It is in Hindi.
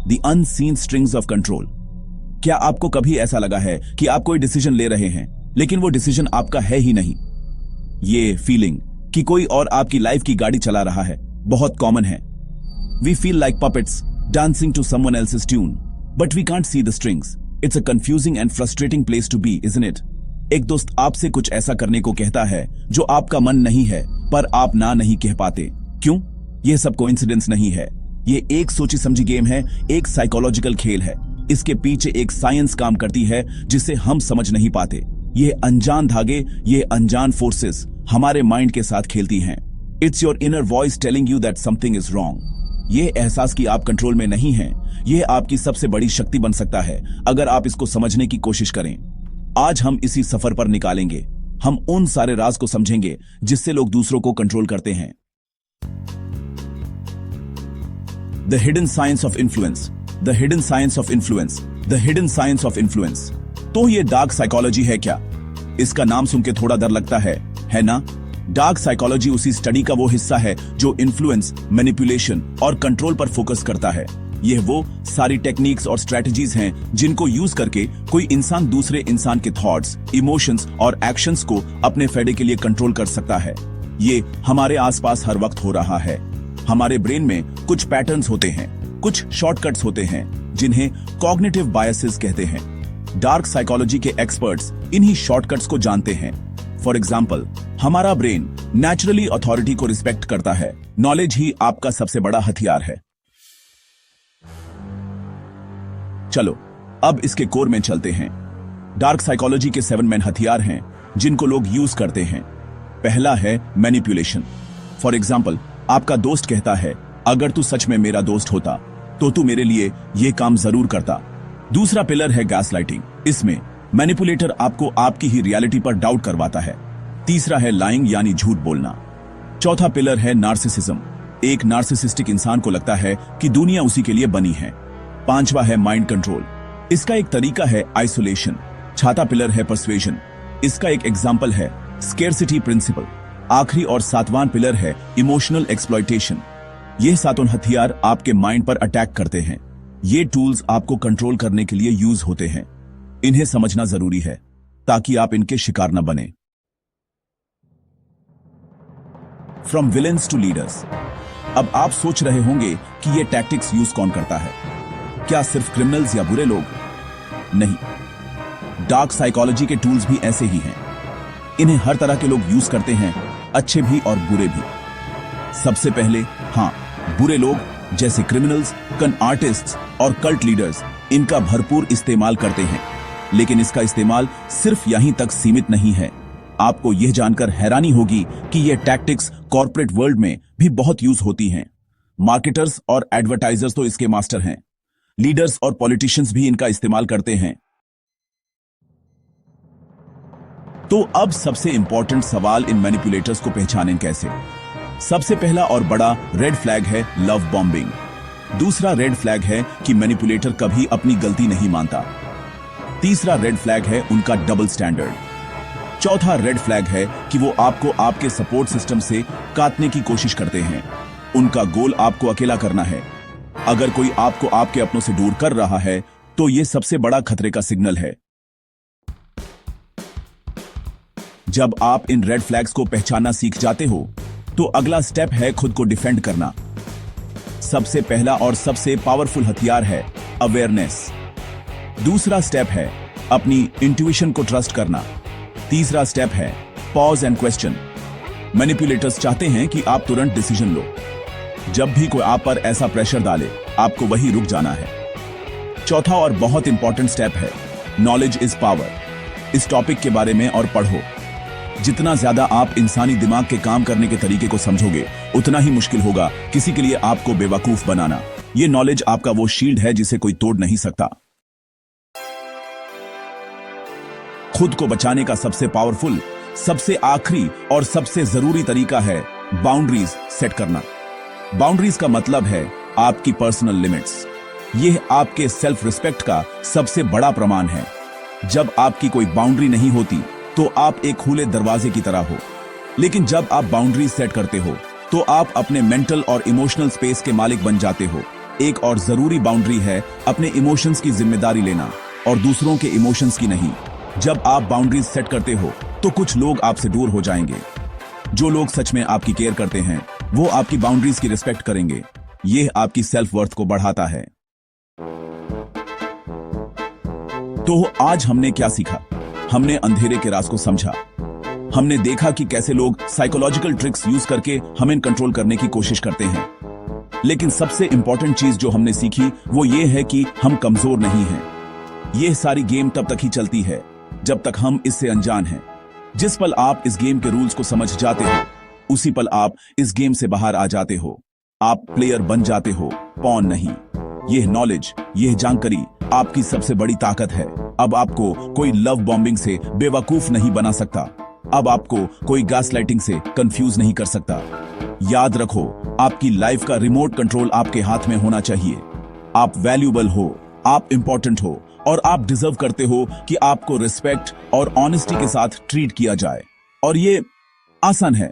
The unseen strings of control. क्या आपको कभी ऐसा लगा है कि आप कोई डिसीजन ले रहे हैं लेकिन वो डिसीजन आपका है ही नहीं? ये फीलिंग कि कोई और आपकी लाइफ की गाड़ी चला रहा है बहुत कॉमन है। We feel like puppets dancing to someone else's tune, but we can't see the strings. It's a confusing and frustrating place to be, isn't it? एक दोस्त आपसे कुछ ऐसा करने को कहता है जो आपका मन नहीं है, पर आप ना नहीं कह पाते। क्यों? यह सब कोइंसिडेंस नहीं है। ये एक सोची समझी गेम है, एक साइकोलॉजिकल खेल है। इसके पीछे एक साइंस काम करती है जिसे हम समझ नहीं पाते। ये अनजान धागे, ये अनजान फोर्सेस हमारे माइंड के साथ खेलती हैं। It's your inner voice telling you that something is wrong. ये एहसास कि आप कंट्रोल में नहीं हैं, ये आपकी सबसे बड़ी शक्ति बन सकता है अगर आप इसको समझने की कोशिश करें। आज हम इसी सफर पर निकालेंगे। हम उन सारे राज को समझेंगे जिससे लोग दूसरों को कंट्रोल करते हैं। The hidden science of influence, the hidden science of influence, the hidden science of influence. तो ये डार्क साइकोलॉजी है क्या? इसका नाम सुन के थोड़ा डर लगता है ना? डार्क साइकोलॉजी उसी स्टडी का वो हिस्सा है जो इन्फ्लुएंस, मैनिपुलेशन और कंट्रोल पर फोकस करता है। यह वो सारी टेक्निक्स और स्ट्रेटजीज हैं जिनको यूज करके कोई इंसान दूसरे इंसान के थॉट्स, इमोशंस और एक्शंस को अपने फायदे के लिए कंट्रोल कर सकता है। ये हमारे आसपास हर वक्त हो रहा है। हमारे ब्रेन में कुछ पैटर्न्स होते हैं, कुछ शॉर्टकट्स होते हैं जिन्हें कॉग्निटिव बायसेस कहते हैं। डार्क साइकोलॉजी के एक्सपर्ट्स इन्हीं शॉर्टकट्स को जानते हैं। फॉर एग्जाम्पल, हमारा ब्रेन नेचुरली अथॉरिटी को रिस्पेक्ट करता है। नॉलेज ही आपका सबसे बड़ा हथियार है। चलो अब इसके कोर में चलते हैं। डार्क साइकोलॉजी के 7 मेन हथियार हैं जिनको लोग यूज करते हैं। पहला है मैनिपुलेशन। फॉर एग्जाम्पल, आपका दोस्त कहता है, अगर तू सच में मेरा दोस्त होता तो तू मेरे लिए यह काम जरूर करता। दूसरा पिलर है गैसलाइटिंग। इसमें मैनिपुलेटर आपको आपकी ही रियलिटी पर डाउट करवाता है। तीसरा है लाइंग यानी झूठ बोलना। चौथा पिलर है नार्सिसिज्म। एक नार्सिसिस्टिक इंसान को लगता है कि दुनिया उसी के लिए बनी है। पांचवा है माइंड कंट्रोल। इसका एक तरीका है आइसोलेशन। छठा पिलर है परसुएशन। इसका एक एग्जाम्पल है स्केर्सिटी प्रिंसिपल। आखिरी और सातवां पिलर है इमोशनल एक्सप्लॉयटेशन। ये सातों हथियार आपके माइंड पर अटैक करते हैं। ये टूल्स आपको कंट्रोल करने के लिए यूज होते हैं। इन्हें समझना जरूरी है ताकि आप इनके शिकार न बने। From villains to leaders. अब आप सोच रहे होंगे कि ये टैक्टिक्स यूज कौन करता है? क्या सिर्फ क्रिमिनल्स या बुरे लोग? नहीं, डार्क साइकोलॉजी के टूल्स भी ऐसे ही हैं। इन्हें हर तरह के लोग यूज करते हैं, अच्छे भी और बुरे भी। सबसे पहले बुरे लोग जैसे क्रिमिनल्स, कन आर्टिस्ट्स और कल्ट लीडर्स इनका भरपूर इस्तेमाल करते हैं। लेकिन इसका इस्तेमाल सिर्फ यहीं तक सीमित नहीं है। आपको यह जानकर हैरानी होगी कि यह टैक्टिक्स कॉर्पोरेट वर्ल्ड में भी बहुत यूज होती हैं। मार्केटर्स और एडवर्टाइजर्स तो इसके मास्टर हैं। लीडर्स और पॉलिटिशियंस भी इनका इस्तेमाल करते हैं। तो अब सबसे इंपॉर्टेंट सवाल, इन मैनिपुलेटर्स को पहचानें कैसे? सबसे पहला और बड़ा रेड फ्लैग है लव बॉम्बिंग। दूसरा रेड फ्लैग है कि मैनिपुलेटर कभी अपनी गलती नहीं मानता। तीसरा रेड फ्लैग है उनका डबल स्टैंडर्ड। चौथा रेड फ्लैग है कि वो आपको आपके सपोर्ट सिस्टम से काटने की कोशिश करते हैं। उनका गोल आपको अकेला करना है। अगर कोई आपको आपके अपनों से दूर कर रहा है तो यह सबसे बड़ा खतरे का सिग्नल है। जब आप इन रेड फ्लैग्स को पहचानना सीख जाते हो तो अगला स्टेप है खुद को डिफेंड करना। सबसे पहला और सबसे पावरफुल हथियार है अवेयरनेस। दूसरा स्टेप है अपनी इंट्यूशन को ट्रस्ट करना। तीसरा स्टेप है पॉज एंड क्वेश्चन। मैनिपुलेटर्स चाहते हैं कि आप तुरंत डिसीजन लो। जब भी कोई आप पर ऐसा प्रेशर डाले, आपको वही रुक जाना है। चौथा और बहुत इंपॉर्टेंट स्टेप है नॉलेज इज पावर। इस टॉपिक के बारे में और पढ़ो। जितना ज्यादा आप इंसानी दिमाग के काम करने के तरीके को समझोगे, उतना ही मुश्किल होगा किसी के लिए आपको बेवकूफ बनाना। यह नॉलेज आपका वो शील्ड है जिसे कोई तोड़ नहीं सकता। खुद को बचाने का सबसे पावरफुल, सबसे आखिरी और सबसे जरूरी तरीका है बाउंड्रीज सेट करना। बाउंड्रीज का मतलब है आपकी पर्सनल लिमिट्स। यह आपके सेल्फ रिस्पेक्ट का सबसे बड़ा प्रमाण है। जब आपकी कोई बाउंड्री नहीं होती तो आप एक खुले दरवाजे की तरह हो। लेकिन जब आप बाउंड्रीज सेट करते हो तो आप अपने मेंटल और इमोशनल स्पेस के मालिक बन जाते हो। एक और जरूरी बाउंड्री है अपने इमोशंस की जिम्मेदारी लेना और दूसरों के इमोशंस की नहीं। जब आप बाउंड्रीज सेट करते हो तो कुछ लोग आपसे दूर हो जाएंगे। जो लोग सच में आपकी केयर करते हैं वो आपकी बाउंड्रीज की रिस्पेक्ट करेंगे। यह आपकी सेल्फ वर्थ को बढ़ाता है। तो आज हमने क्या सीखा? हमने अंधेरे के राज को समझा। हमने देखा कि कैसे लोग साइकोलॉजिकल ट्रिक्स यूज करके हमें कंट्रोल करने की कोशिश करते हैं। लेकिन सबसे इंपॉर्टेंट चीज जो हमने सीखी वो ये है कि हम कमजोर नहीं हैं। यह सारी गेम तब तक ही चलती है जब तक हम इससे अनजान हैं। जिस पल आप इस गेम के रूल्स को समझ जाते हो उसी पल आप इस गेम से बाहर आ जाते हो। आप प्लेयर बन जाते हो, पॉन नहीं। यह नॉलेज, यह जानकारी आपकी सबसे बड़ी ताकत है। अब आपको कोई लव बॉम्बिंग से बेवकूफ नहीं बना सकता। अब आपको कोई गैसलाइटिंग से कंफ्यूज नहीं कर सकता। याद रखो, आपकी लाइफ का रिमोट कंट्रोल आपके हाथ में होना चाहिए। आप वैल्यूएबल हो, आप इंपॉर्टेंट हो और आप डिजर्व करते हो कि आपको रिस्पेक्ट और ऑनेस्टी के साथ ट्रीट किया जाए। और ये आसान है,